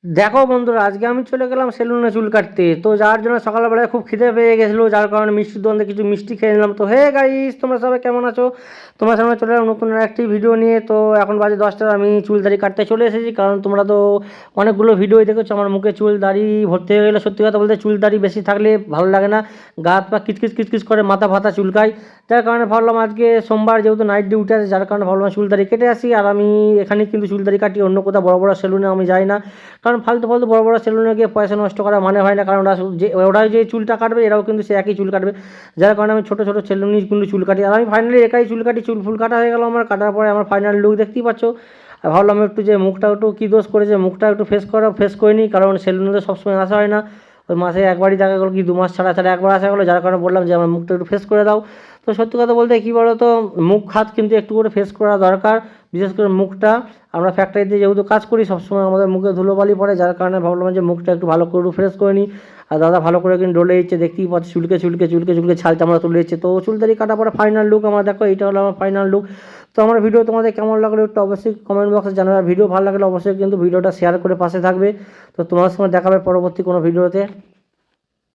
দেখো বন্ধুরা, আজকে আমি চলে গেলাম সেলুনে চুল কাটতে। তো যার জন্য সকালবেলায় খুব খিদে পেয়ে গেছিলো, যার কারণে মিষ্টির দোকানে কিছু মিষ্টি খেয়ে নিলাম। তো হে গাইস, তোমরা সবাই কেমন আছো? তোমার সামনে চলে এলাম নতুন একটি ভিডিও নিয়ে। তো এখন বাজে 10টা, আমি চুল দাড়ি কাটতে চলে এসেছি। কারণ তোমরা তো অনেকগুলো ভিডিও দেখেছো আমার মুখে চুল দাড়ি ভর্তি হয়ে গেলে। সত্যি কথা বলতে চুল দাড়ি বেশি থাকলে ভালো লাগে না, গা হাত পা কিচকিচ কিচকিচ করে, মাথা ফাতা চুলকায়। যার কারণে ভাবলাম আজকে সোমবার যেহেতু নাইট ডিউটি আছে, যার কারণে ভাবলাম চুল দাড়ি কেটে আসি। আর আমি এখানে কিন্তু চুল দাড়ি কাটি, অন্য কোথাও বড় বড় সেলুনে আমি যাই না। কারণ ফালতু ফালতু বড় বড় সেলুনে গিয়ে পয়সা নষ্ট করা মানে হয় না। কারণ ওরাই যে চুলটা কাটবে, এরাও কিন্তু সে একই চুল কাটবে। যার কারণে আমি ছোটো ছোটো সেলুনে কিন্তু চুল কাটি। আর আমি ফাইনালি একাই চুল কাটি, চুল ফুল কাটা হয়ে গেল আমার। কাটার পরে আমার ফাইনাল লুক দেখতেই পাচ্ছ। আর ভাবলাম একটু যে মুখটা একটু কী দোষ করেছে, মুখটা একটু ফেস করে নিই। কারণ সেলুনে তো সবসময় আসা হয় না, ওই মাসে একবারই দেখা গেলো, কি 2 মাস ছাড়া ছাড়া একবার আসা গেলো। যার কারণে বললাম যে আমার মুখটা একটু ফেস করে দাও। তো সত্যি কথা বলতে কী বলো তো, মুখ হাত কিন্তু একটু করে ফেস করা দরকার, বিশেষ করে মুখটা। আমরা ফ্যাক্টরিতে যেহেতু কাজ করি, সবসময় আমাদের মুখে ধুলোবালি পড়ে, যার কারণে ভাবলাম যে মুখটা একটু ভালো করে ফ্রেশ করে নিই। আর দাদা ভালো করে কিন্তু ডলে দিচ্ছে, দেখতেই পাচ্ছি চুলকে চুলকে চুলকে চুলকে ছাল চামড়া তুলে দিচ্ছে। তো চুল দাড়ি কাটার পরে ফাইনাল লুক আমার দেখো, এইটা হলো আমার ফাইনাল লুক। তো আমার ভিডিও তোমাদের কেমন লাগলো একটু অবশ্যই কমেন্ট বক্সে জানাবে। ভিডিও ভালো লাগলে অবশ্যই কিন্তু ভিডিওটা শেয়ার করে পাশে থাকবে। তো তোমার সঙ্গে দেখাবে পরবর্তী কোনো ভিডিওতে।